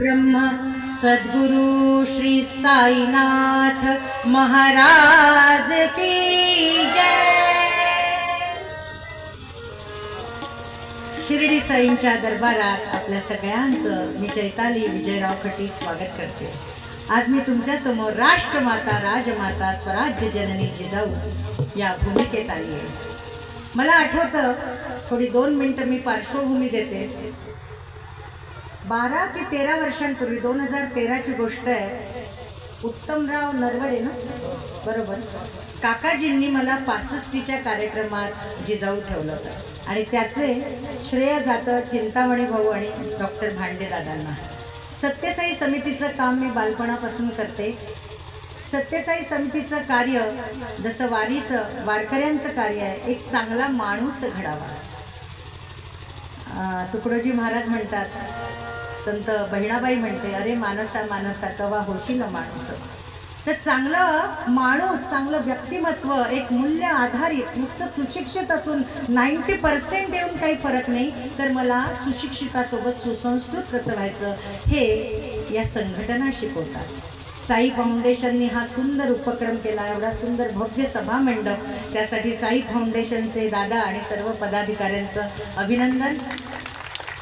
ब्रह्म सद्गुरु श्री साईनाथ महाराज की जय। शिर्डी साईंच्या दरबारात आपल्या सगळ्यांचं मी चैताली विजयराव खटी स्वागत करते। आज मी तुमच्या समोर राष्ट्रमाता राजमाता स्वराज्य जननी जिजाऊ या भूमिकेत आली आहे। मला आठवतं थोडी 2 मिनिटं मी पार्श्वभूमी देते। 12 की 13 वर्षांपूर्वी 2013 ची गोष्ट आहे। उत्तमराव नरवडे ना बरोबर काकाजींनी मला 65च्या कार्यक्रमात जिजाऊ ठेवलं होतं आणि त्याचे श्रेय जातं चिंतामणी भाऊ आणि डॉक्टर भांडे दादांना। सत्यसाई समितीचं काम मी बालपणापासून करते। सत्यसाई समितीचं कार्य जसं वारीचं वारकऱ्यांचं कार्य आहे, एक चांगला माणूस घडावा। तुकडोजी महाराज म्हणतात, संत बहिणाबाई म्हणते, अरे मानसा मानसा कवा होशील माणूस। तर चांगलं माणूस, चांगलं व्यक्तिमत्व, एक मूल्य आधारित, नुसतं सुशिक्षित असून 90% येऊन काही फरक नाही, तर मला सुशिक्षितासोबत सुसंस्कृत कसं व्हायचं हे या संघटना शिकवतात। साई फाउंडेशनने हा सुंदर उपक्रम केला, एवढा सुंदर भव्य सभा मंडप, त्यासाठी साई फाउंडेशनचे दादा आणि सर्व पदाधिकाऱ्यांचं अभिनंदन।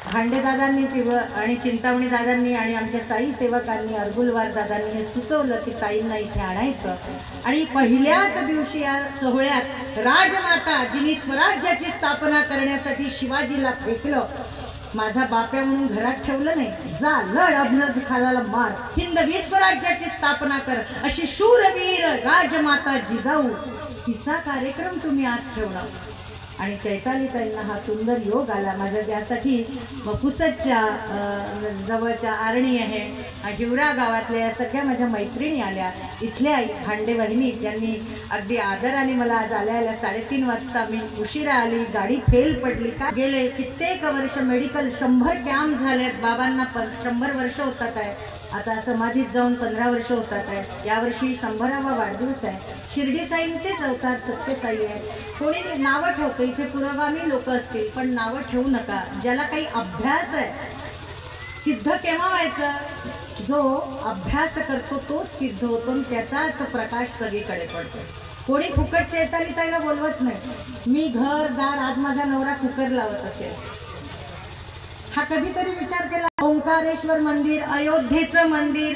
भांडेदादांनी आणि चिंतामणी दादांनी आणि आमच्या साई सेवकांनी अर्गुलवार दादांनी हे सुचवलं की ताईंना इथे आणायचं आणि पहिल्याच दिवशी या सोहळ्यात राजमाता जिनी स्वराज्याची स्थापना करण्यासाठी शिवाजीला फेकलं, माझा बाप्या म्हणून घरात ठेवलं नाही, जा लढ अभ्नज खालाला मार, हिंद विश्वराज्याची स्थापना कर, अशी शूरवीर राजमाता जिजाऊ, तिचा कार्यक्रम तुम्ही आज ठेवला। आणि चैतालीताईंना हा सुंदर योग आला माझ्या, ज्यासाठी पुसदच्या जवळच्या आरणी आहे, हिवरा गावातल्या या सगळ्या माझ्या मैत्रिणी आल्या, इथल्या भांडे बहिणी, त्यांनी अगदी आदराने मला आज आल्या 3:30 वाजता, मी उशिरा आली, गाडी फेल पडली का गेले कित्येक वर्ष मेडिकल 100 कॅम्प झालेत, बाबांना 100 वर्ष होतात आहे, आता समाधीत जाऊन 15 वर्ष होतात आहे, यावर्षी 100वा वाढदिवस आहे। शिर्डी साईंचेच अवतार सत्यसाई आहे। कोणी नावं ठेवतं, इथे पुरोगामी लोक असतील पण नावं ठेवू नका, ज्याला काही अभ्यास आहे। सिद्ध केव्हा व्हायचं, जो अभ्यास करतो तो सिद्ध होतो आणि त्याचाच प्रकाश सगळीकडे पडतो। कोणी फुकट चैतालीताईला बोलवत नाही, मी घर दार, आज माझा नवरा कुकर लावत असेल, हा कधीतरी विचार केला? ओंकारेश्वर मंदिर, अयोध्येचं मंदिर,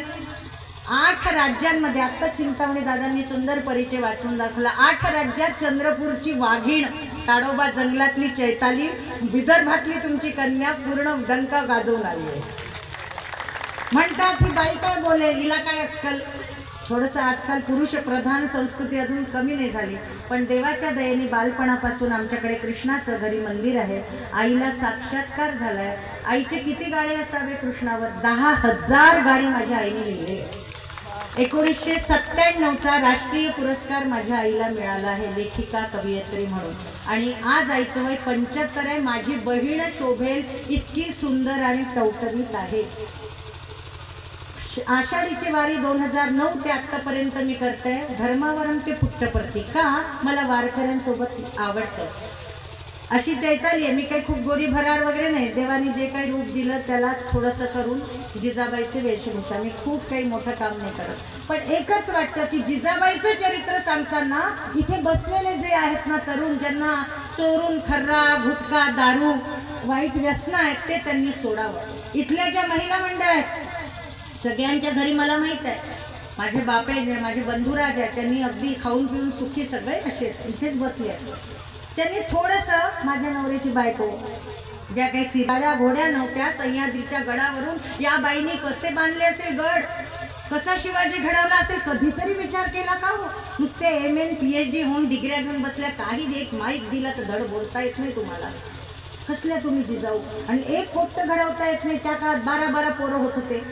8 राज्यांमध्ये, आता चिंतामणी दादांनी सुंदर परिचय वाचून दाखवला, 8 राज्यात चंद्रपूरची वाघीण, ताडोबा जंगलातली चैताली, विदर्भातली तुमची कन्या पूर्ण डंका गाजवून आली आहे। म्हणतात ही बाई काय बोलेल, हिला काय अक्कल। थोडंसं आजकाल पुरुष प्रधान संस्कृती अजून कमी नाही झाली, पण देवाच्या दयेने बालपणापासून आमच्याकडे कृष्णाचं घरी मंदिर आहे, आईला साक्षात्कार झालाय। आईचे किती गाणे असावे कृष्णावर? 10,000 गाणी माझ्या आईने लिहिले। 1997चा राष्ट्रीय पुरस्कार माझ्या आईला मिळाला आहे, लेखिका कवयित्री म्हणून, आणि आज आईचं वय 75 आहे। माझी बहीण शोभेल इतकी सुंदर आणि टवटवीत आहे। आषाढीची वारी 2009 ते आतापर्यंत मी करते, धर्मावरून ते पुट्टप्रती, का मला वारकऱ्यांसोबत आवडतं। अशी चैताली आहे, मी काही खूप गोरी भरार वगैरे नाही, देवाने जे काही रूप दिलं त्याला थोडंसं करून जिजाबाईचे वेशभूषा, मी खूप काही मोठं काम नाही करत, पण एकच वाटतं की जिजाबाईचं चरित्र सांगताना इथे बसलेले जे आहेत ना तरुण, ज्यांना चोरून खर्रा गुटखा दारू वाईट व्यसन आहेत ते त्यांनी सोडावं। इथल्या ज्या महिला मंडळ आहेत सगळ्यांच्या घरी मला माहीत आहे, माझे बापे माझे बंधुराज आहेत, त्यांनी अगदी खाऊन पिऊन सुखी सगळे असे इथेच बसले आहेत, त्यांनी थोडंसं माझ्या नवऱ्याची बायको, ज्या काही सिराड्या घोड्या नव्हत्या, सह्याद्रीच्या गडावरून या बाईने कसे बांधले असेल गड, कसा शिवाजी घडवला असेल, कधीतरी विचार केला का हो? नुसते MN PhD होऊन डिग्र्या घेऊन बसल्या, काही एक माईक दिला तर धड बोलता येत नाही तुम्हाला, कसल्या तुम्ही जिजाऊ, आणि एक पोपट घडवता येत नाही। त्या काळात 12 पोरं होत होते,